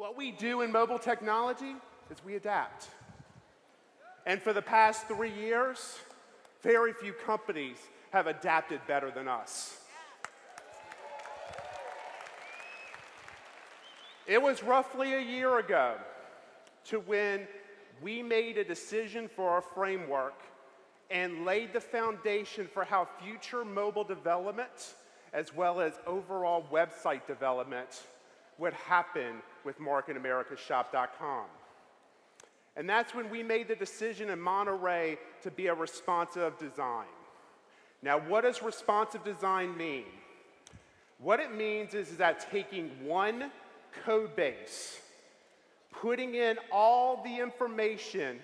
What we do in mobile technology is we adapt. And for the past 3 years, very few companies have adapted better than us. It was roughly a year ago to when we made a decision for our framework and laid the foundation for how future mobile development, as well as overall website development, would happen with marketamericaShop.com. And that's when we made the decision in Monterey to be a responsive design. Now, what does responsive design mean? What it means is that taking one code base, putting in all the information,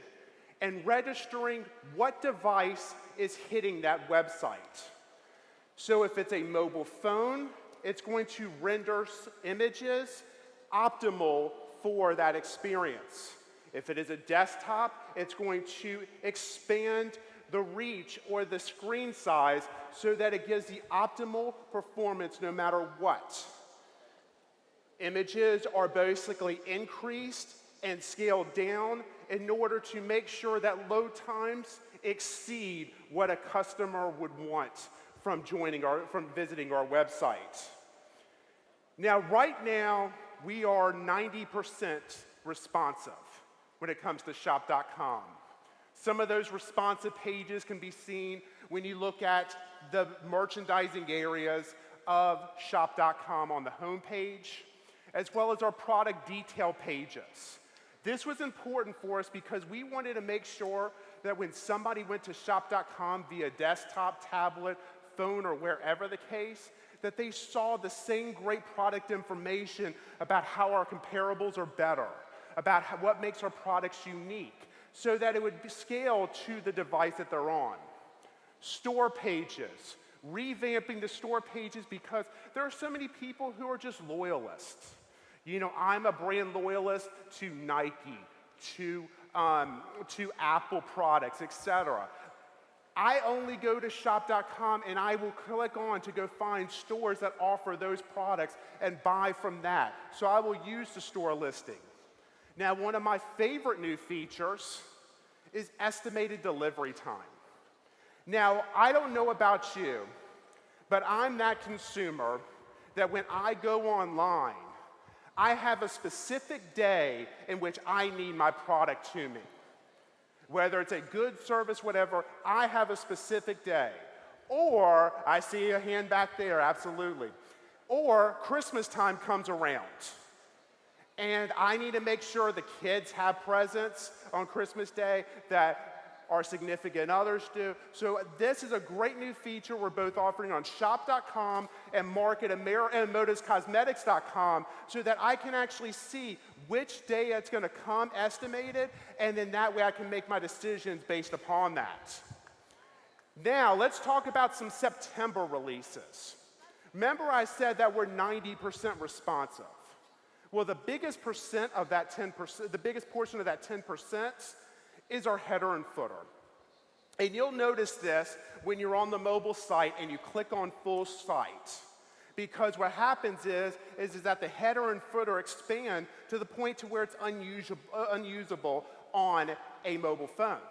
and registering what device is hitting that website. So if it's a mobile phone, it's going to render images optimal for that experience. If it is a desktop, it's going to expand the reach or the screen size so that it gives the optimal performance no matter what. Images are basically increased and scaled down in order to make sure that load times exceed what a customer would want from visiting our website. Now, right now, we are 90% responsive when it comes to shop.com. Some of those responsive pages can be seen when you look at the merchandising areas of shop.com on the home page, as well as our product detail pages. This was important for us because we wanted to make sure that when somebody went to shop.com via desktop, tablet, phone, or wherever the case, that they saw the same great product information about how our comparables are better, about what makes our products unique, so that it would scale to the device that they're on. Store pages, revamping the store pages because there are so many people who are just loyalists. You know, I'm a brand loyalist to Nike, to Apple products, etc. I only go to shop.com and I will click on to go find stores that offer those products and buy from that. So I will use the store listing. Now, one of my favorite new features is estimated delivery time. Now, I don't know about you, but I'm that consumer that when I go online, I have a specific day in which I need my product to me. Whether it's a good service, whatever, I have a specific day. Or, I see a hand back there, absolutely. Or, Christmas time comes around. And I need to make sure the kids have presents on Christmas Day that our significant others do. So this is a great new feature we're both offering on shop.com and motiscosmetics.com so that I can actually see which day it's going to come estimated, and then that way I can make my decisions based upon that. Now, let's talk about some September releases. Remember I said that we're 90% responsive. Well, the biggest percent of that 10%, the biggest portion of that 10% is our header and footer. And you'll notice this when you're on the mobile site and you click on full site. Because what happens is that the header and footer expand to the point to where it's unusable on a mobile phone.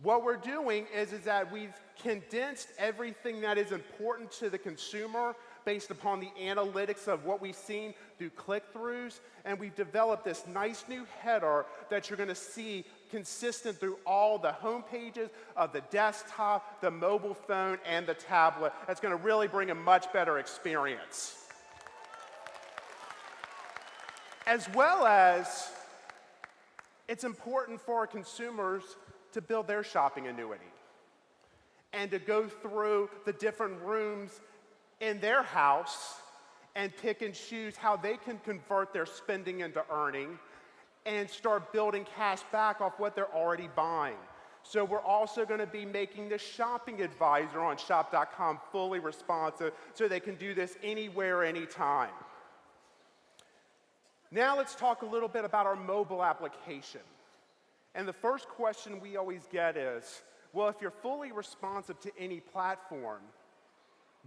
What we're doing is that we've condensed everything that is important to the consumer based upon the analytics of what we've seen through click-throughs, and we've developed this nice new header that you're going to see consistent through all the home pages of the desktop, the mobile phone, and the tablet. That's going to really bring a much better experience. As well as, it's important for our consumers to build their shopping annuity and to go through the different rooms in their house and pick and choose how they can convert their spending into earning and start building cash back off what they're already buying. So we're also going to be making the shopping advisor on shop.com fully responsive so they can do this anywhere, anytime. Now let's talk a little bit about our mobile application. And the first question we always get is, well, if you're fully responsive to any platform,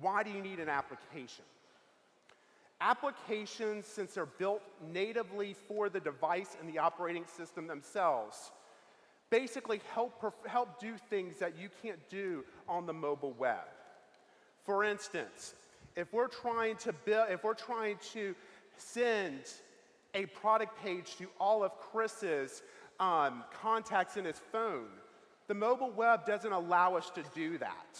why do you need an application? Applications, since they're built natively for the device and the operating system themselves, basically help do things that you can't do on the mobile web. For instance, if we're trying to send a product page to all of Chris's contacts in his phone, the mobile web doesn't allow us to do that.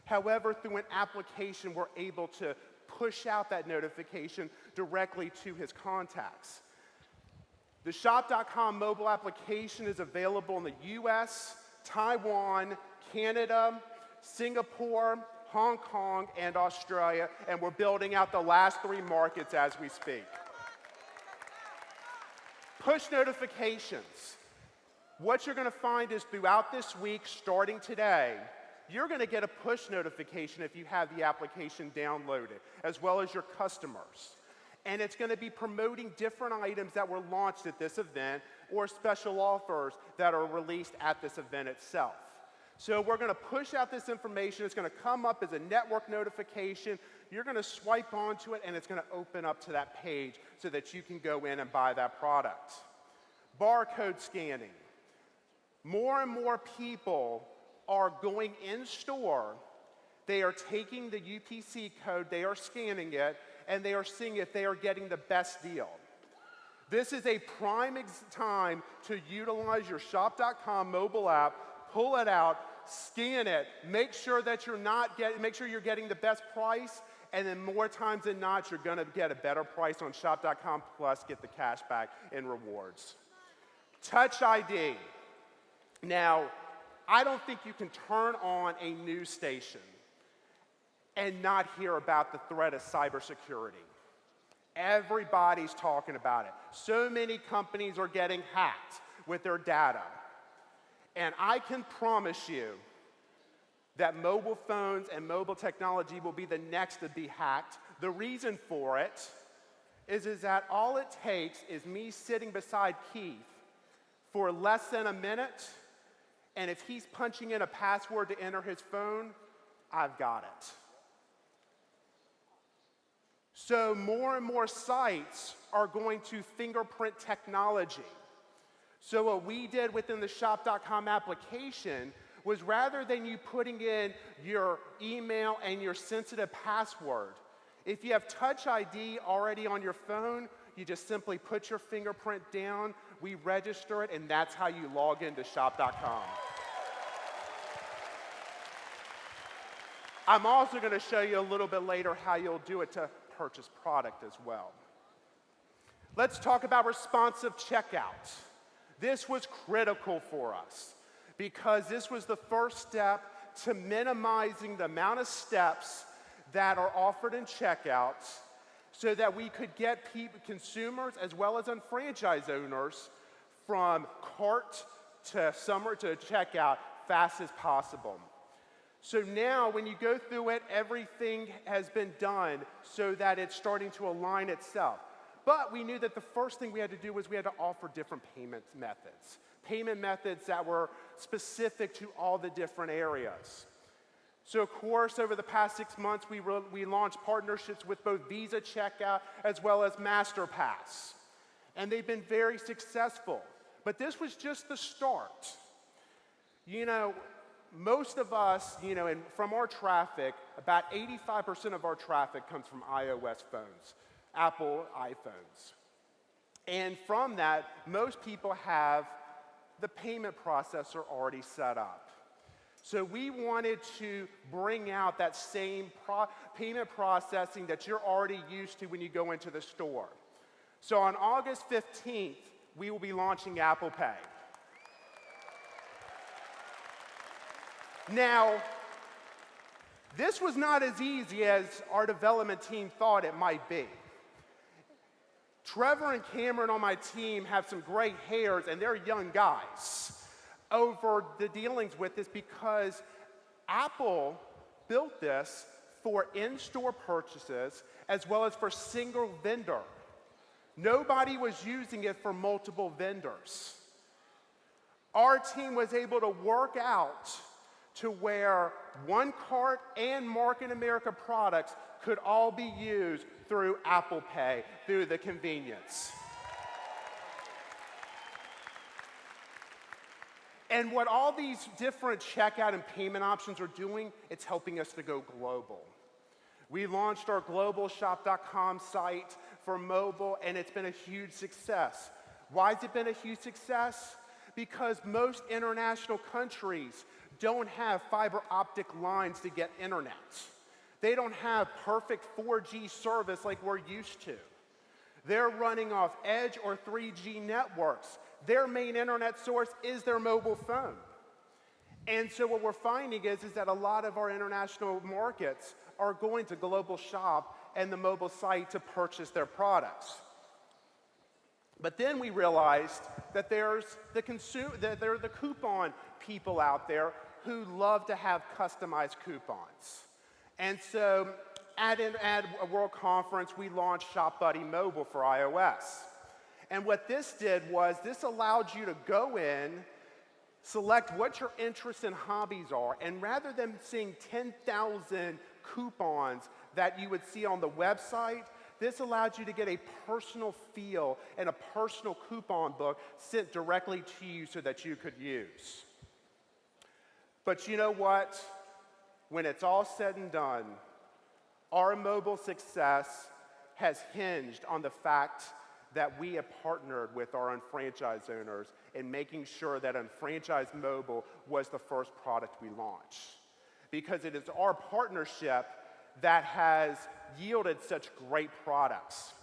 However, through an application, we're able to push out that notification directly to his contacts. The Shop.com mobile application is available in the US, Taiwan, Canada, Singapore, Hong Kong, and Australia, and we're building out the last 3 markets as we speak. Push notifications. What you're going to find is throughout this week, starting today, you're going to get a push notification if you have the application downloaded, as well as your customers. And it's going to be promoting different items that were launched at this event or special offers that are released at this event itself. So we're going to push out this information. It's going to come up as a network notification. You're going to swipe onto it, and it's going to open up to that page so that you can go in and buy that product. Barcode scanning. More and more people are going in store. They are taking the UPC code, they are scanning it, and they are seeing if they are getting the best deal. This is a prime time to utilize your Shop.com mobile app, pull it out, scan it, make sure that you're getting the best price, and then more times than not, you're going to get a better price on Shop.com, plus get the cash back in rewards. Touch ID. Now, I don't think you can turn on a news station and not hear about the threat of cybersecurity. Everybody's talking about it. So many companies are getting hacked with their data. And I can promise you that mobile phones and mobile technology will be the next to be hacked. The reason for it is that all it takes is me sitting beside Keith for less than a minute, and if he's punching in a password to enter his phone, I've got it. So more and more sites are going to fingerprint technology. So what we did within the Shop.com application was, rather than you putting in your email and your sensitive password, if you have Touch ID already on your phone, you just simply put your fingerprint down, we register it, and that's how you log into Shop.com. I'm also going to show you a little bit later how you'll do it to purchase product as well. Let's talk about responsive checkout. This was critical for us because this was the first step to minimizing the amount of steps that are offered in checkouts so that we could get consumers as well as franchise owners from cart to checkout fast as possible. So now when you go through it, everything has been done so that it's starting to align itself. But we knew that the first thing we had to do was we had to offer different payment methods that were specific to all the different areas. So of course, over the past 6 months, we launched partnerships with both Visa Checkout as well as MasterPass. And they've been very successful. But this was just the start. You know, most of us, and from our traffic, about 85% of our traffic comes from iOS phones, Apple iPhones. And from that, most people have the payment processor already set up. So we wanted to bring out that same payment processing that you're already used to when you go into the store. So on August 15th, we will be launching Apple Pay. Now, this was not as easy as our development team thought it might be. Trevor and Cameron on my team have some gray hairs, and they're young guys over the dealings with this because Apple built this for in-store purchases as well as for single vendor. Nobody was using it for multiple vendors. Our team was able to work out to where one cart and Market America products could all be used through Apple Pay, through the convenience. And what all these different checkout and payment options are doing, it's helping us to go global. We launched our global shop.com site for mobile, and it's been a huge success. Why has it been a huge success? Because most international countries don't have fiber optic lines to get internet. They don't have perfect 4G service like we're used to. They're running off Edge or 3G networks. Their main internet source is their mobile phone. And so what we're finding is that a lot of our international markets are going to Global Shop and the mobile site to purchase their products. But then we realized that there are the coupon people out there who love to have customized coupons. And so at a World Conference, we launched Shop Buddy Mobile for iOS. And what this did was this allowed you to go in, select what your interests and hobbies are, and rather than seeing 10,000 coupons that you would see on the website, this allowed you to get a personal feel and a personal coupon book sent directly to you so that you could use. But you know what? When it's all said and done, our mobile success has hinged on the fact that we have partnered with our unfranchised owners in making sure that Unfranchised Mobile was the first product we launched. Because it is our partnership that has yielded such great products.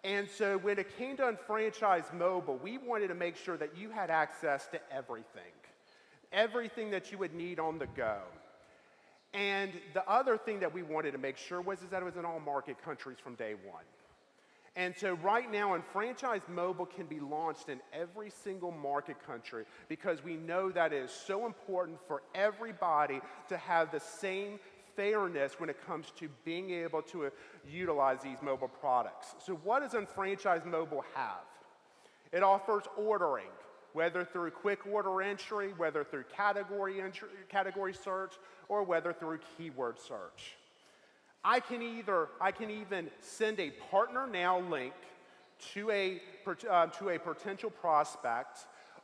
And so when it came to Unfranchised Mobile, we wanted to make sure that you had access to everything that you would need on the go. And the other thing that we wanted to make sure was that it was in all market countries from day one. And so right now, Unfranchised Mobile can be launched in every single market country because we know that it is so important for everybody to have the same fairness when it comes to being able to utilize these mobile products. So what does Unfranchised Mobile have? It offers ordering, whether through quick order entry, whether through category search, or whether through keyword search. I can even send a Partner Now link to a potential prospect,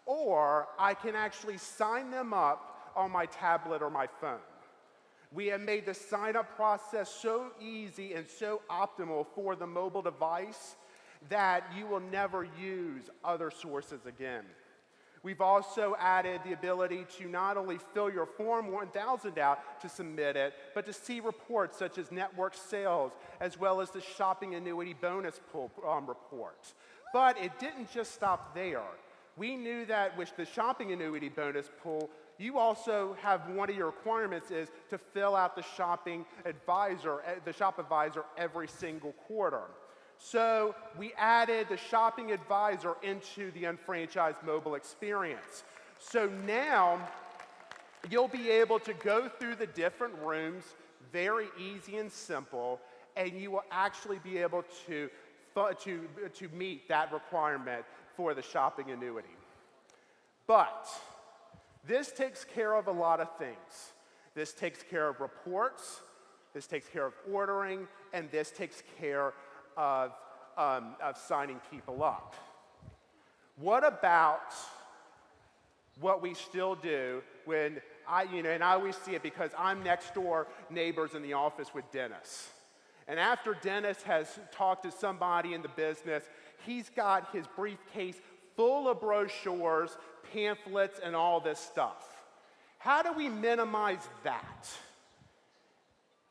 or I can actually sign them up on my tablet or my phone. We have made the sign-up process so easy and so optimal for the mobile device that you will never use other sources again. We've also added the ability to not only fill your Form 1000 out to submit it, but to see reports such as network sales, as well as the shopping annuity bonus pool report. But it didn't just stop there. We knew that with the shopping annuity bonus pool, you also have one of your requirements is to fill out the Shop Advisor every single quarter. So we added the shopping advisor into the Unfranchised Mobile experience. So now you'll be able to go through the different rooms very easy and simple, and you will actually be able to meet that requirement for the shopping annuity. But this takes care of a lot of things. This takes care of reports, this takes care of ordering, and this takes care of signing people up. What about what we still do when and I always see it because I'm next door neighbors in the office with Dennis. And after Dennis has talked to somebody in the business, he's got his briefcase full of brochures, pamphlets, and all this stuff. How do we minimize that?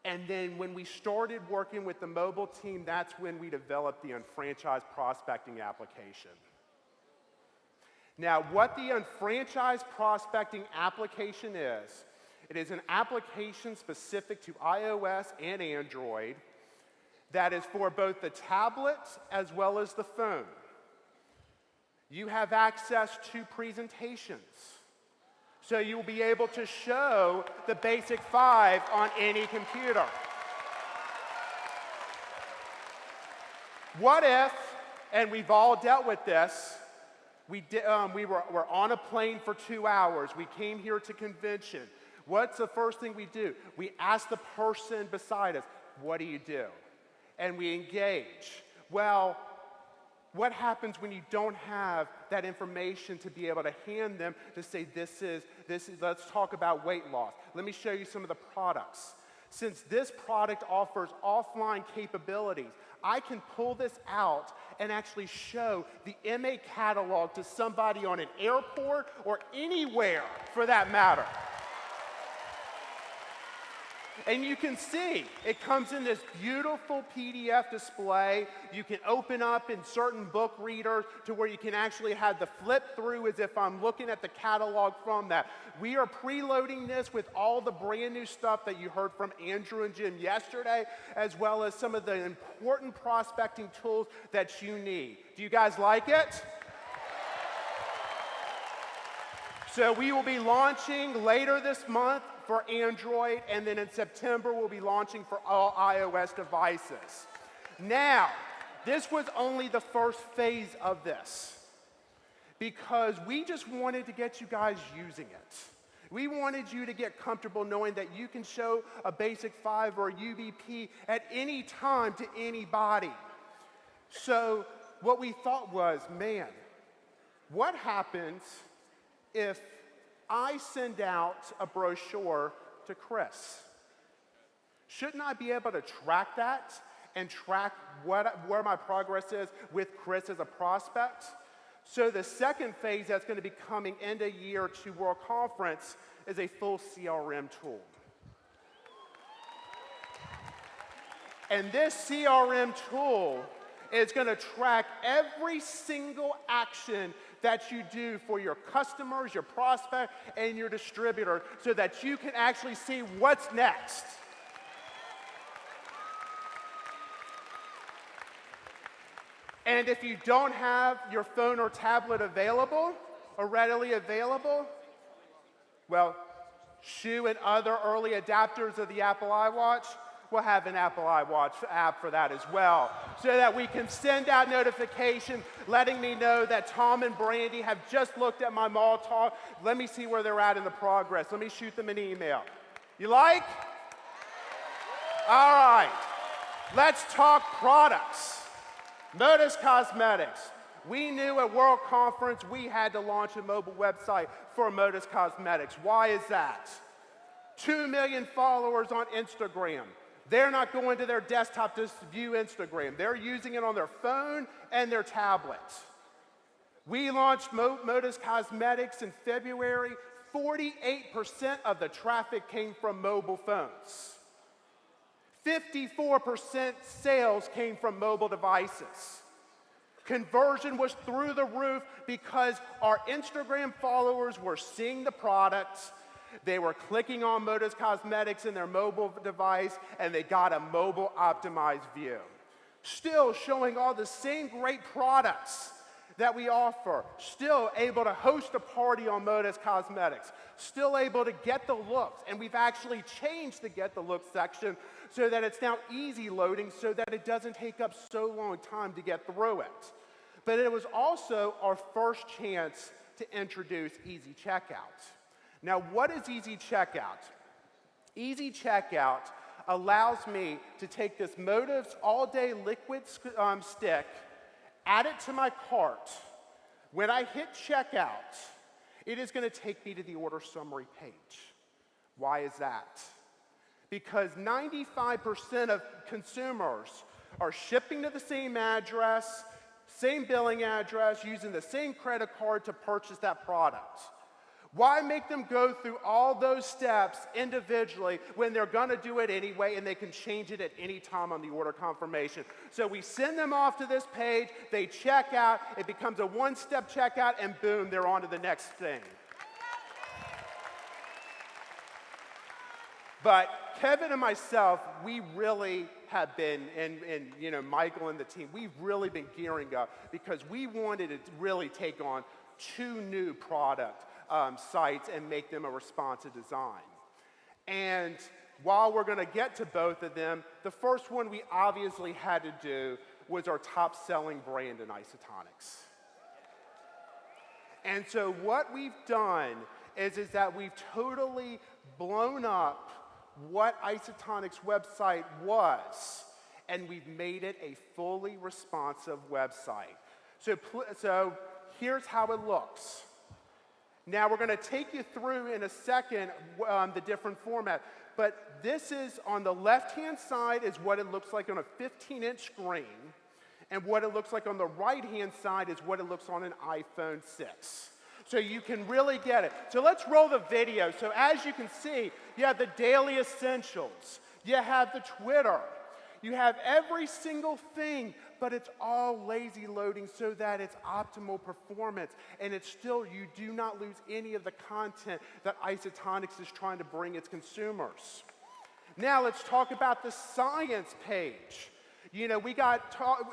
And then when we started working with the mobile team, that's when we developed the Unfranchised Prospecting application. Now, what the Unfranchised Prospecting application is, it is an application specific to iOS and Android that is for both the tablet as well as the phone. You have access to presentations. So you'll be able to show the Basic 5 on any computer. What if, and we've all dealt with this, we were on a plane for 2 hours. We came here to convention. What's the first thing we do? We ask the person beside us, what do you do? And we engage. Well, what happens when you don't have that information to be able to hand them to say, this is, let's talk about weight loss. Let me show you some of the products. Since this product offers offline capabilities, I can pull this out and actually show the MA catalog to somebody on an airport or anywhere for that matter. And you can see, it comes in this beautiful PDF display. You can open up in certain book readers to where you can actually have the flip through as if I'm looking at the catalog from that. We are preloading this with all the brand new stuff that you heard from Andrew and Jim yesterday, as well as some of the important prospecting tools that you need. Do you guys like it? So we will be launching later this month for Android, and then in September we'll be launching for all iOS devices. Now, this was only the first phase of this, because we just wanted to get you guys using it. We wanted you to get comfortable knowing that you can show a Basic 5 or a UBP at any time to anybody. So what we thought was, man, what happens if I send out a brochure to Chris? Shouldn't I be able to track that and track where my progress is with Chris as a prospect? So the second phase that's going to be coming end of year to World Conference is a full CRM tool. And this CRM tool is going to track every single action that you do for your customers, your prospect, and your distributor, so that you can actually see what's next. And if you don't have your phone or tablet available or readily available, well, Shu and other early adapters of the Apple iWatch will have an Apple iWatch app for that as well, so that we can send out notifications letting me know that Tom and Brandy have just looked at my mall talk. Let me see where they're at in the progress. Let me shoot them an email. You like? All right, let's talk products. Modus Cosmetics. We knew at World Conference we had to launch a mobile website for Modus Cosmetics. Why is that? 2 million followers on Instagram. They're not going to their desktop to view Instagram. They're using it on their phone and their tablet. We launched Modus Cosmetics in February. 48% of the traffic came from mobile phones. 54% sales came from mobile devices. Conversion was through the roof because our Instagram followers were seeing the products, they were clicking on Modus Cosmetics in their mobile device, and they got a mobile optimized view. Still showing all the same great products that we offer, still able to host a party on Modus Cosmetics, still able to get the looks, and we've actually changed the get the looks section so that it's now easy loading so that it doesn't take up so long time to get through it. But it was also our first chance to introduce Easy Checkout. Now, what is Easy Checkout? Easy Checkout allows me to take this Modus all-day liquid stick, add it to my cart. When I hit checkout, it is going to take me to the order summary page. Why is that? Because 95% of consumers are shipping to the same address, same billing address, using the same credit card to purchase that product. Why make them go through all those steps individually when they're going to do it anyway and they can change it at any time on the order confirmation? So we send them off to this page, they check out, it becomes a one-step checkout, and boom, they're on to the next thing. But Kevin and myself, we really have been, and Michael and the team, we've really been gearing up because we wanted to really take on 2 new product sites and make them a responsive design. And while we're going to get to both of them, the first one we obviously had to do was our top-selling brand in isotonics. And so what we've done is that we've totally blown up what Isotonic's website was, and we've made it a fully responsive website. So here's how it looks. Now we're going to take you through in a second the different format, but this is on the left-hand side is what it looks like on a 15-inch screen, and what it looks like on the right-hand side is what it looks on an iPhone 6. So you can really get it. So let's roll the video. So as you can see, you have the daily essentials, you have the Twitter, you have every single thing, but it's all lazy loading so that it's optimal performance, and it's still, you do not lose any of the content that Isotonics is trying to bring its consumers. Now let's talk about the science page. You know,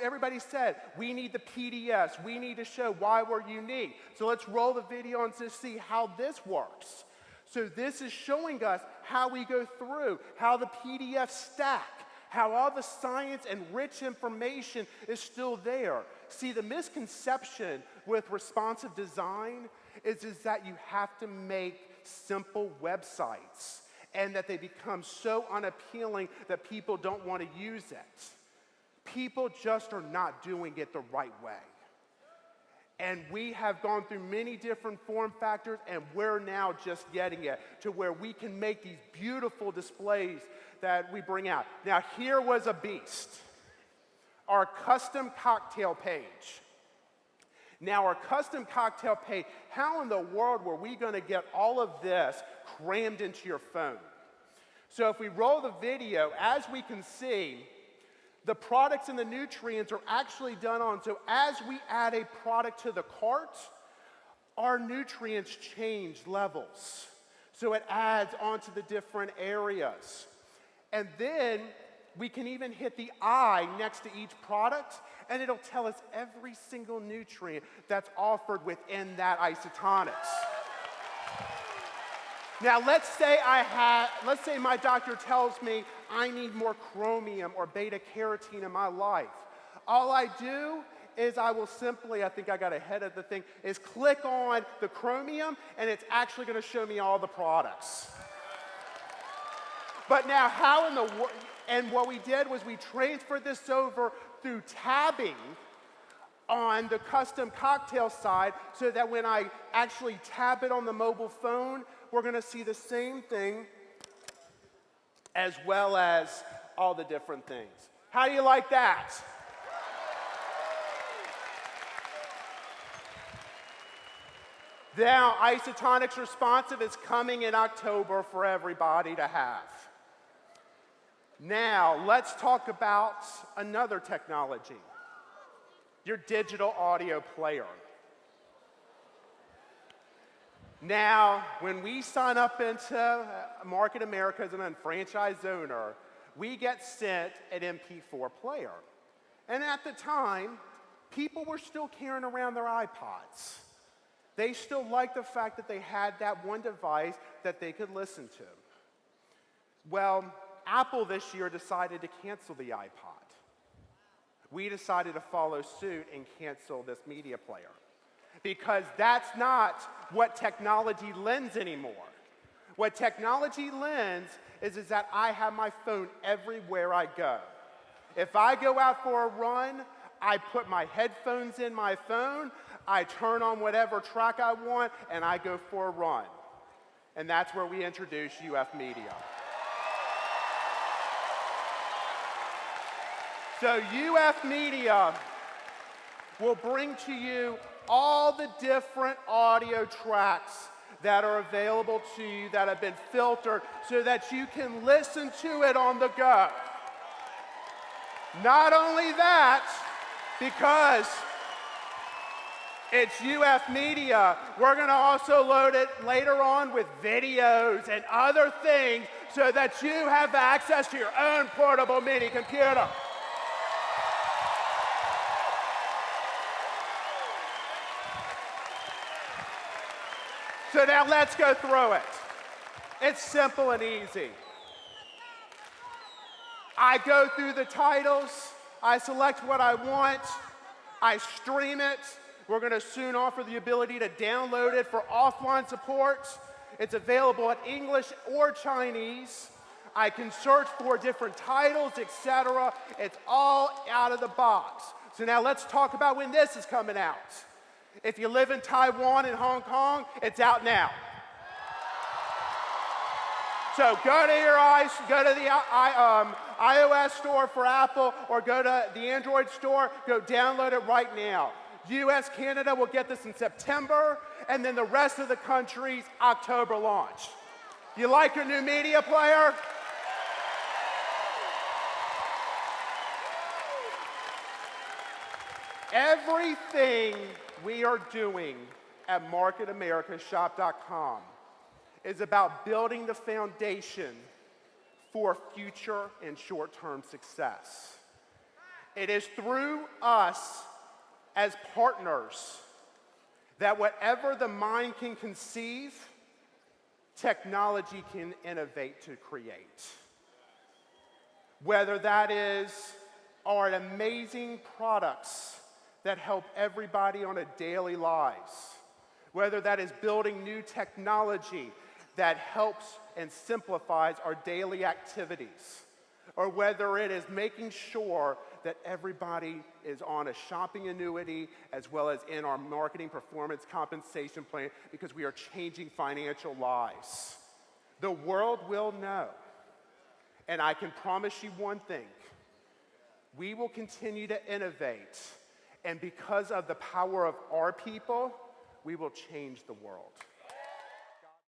everybody said, we need the PDFs, we need to show why we're unique. So let's roll the video and just see how this works. So this is showing us how we go through, how the PDFs stack, how all the science and rich information is still there. See, the misconception with responsive design is that you have to make simple websites and that they become so unappealing that people don't want to use it. People just are not doing it the right way. And we have gone through many different form factors, and we're now just getting it to where we can make these beautiful displays that we bring out. Now, here was a beast. Our custom cocktail page. Now, our custom cocktail page, how in the world were we going to get all of this crammed into your phone? So if we roll the video, as we can see, the products and the nutrients are actually done on. So as we add a product to the cart, our nutrients change levels. So it adds onto the different areas. And then we can even hit the I next to each product, and it'll tell us every single nutrient that's offered within that Isotonics. Now, let's say my doctor tells me I need more chromium or beta carotene in my life. All I do is I will simply, I think I got ahead of the thing, is click on the chromium, and it's actually going to show me all the products. But now, how in the world, and what we did was we transferred this over through tabbing on the custom cocktail side so that when I actually tab it on the mobile phone, we're going to see the same thing as well as all the different things. How do you like that? Now, Isotonics Responsive is coming in October for everybody to have. Now, let's talk about another technology, your digital audio player. Now, when we sign up into Market America as an unfranchised owner, we get sent an MP4 player. And at the time, people were still carrying around their iPods. They still liked the fact that they had that one device that they could listen to. Well, Apple this year decided to cancel the iPod. We decided to follow suit and cancel this media player, because that's not what technology lends anymore. What technology lends is that I have my phone everywhere I go. If I go out for a run, I put my headphones in my phone, I turn on whatever track I want, and I go for a run. And that's where we introduce UF Media. So UF Media will bring to you all the different audio tracks that are available to you that have been filtered so that you can listen to it on the go. Not only that, because it's UF Media, we're going to also load it later on with videos and other things so that you have access to your own portable mini computer. So now let's go through it. It's simple and easy. I go through the titles, I select what I want, I stream it. We're going to soon offer the ability to download it for offline support. It's available in English or Chinese. I can search for different titles, etc. It's all out of the box. So now let's talk about when this is coming out. If you live in Taiwan and Hong Kong, it's out now. So go to the iOS store for Apple, or go to the Android store, go download it right now. US, Canada will get this in September, and then the rest of the countries, October launch. You like your new media player? Everything we are doing at marketamericashop.com is about building the foundation for future and short-term success. It is through us as partners that whatever the mind can conceive, technology can innovate to create. Whether that is our amazing products that help everybody on a daily lives, whether that is building new technology that helps and simplifies our daily activities, or whether it is making sure that everybody is on a shopping annuity as well as in our marketing performance compensation plan, because we are changing financial lives. The world will know, and I can promise you one thing: we will continue to innovate, and because of the power of our people, we will change the world.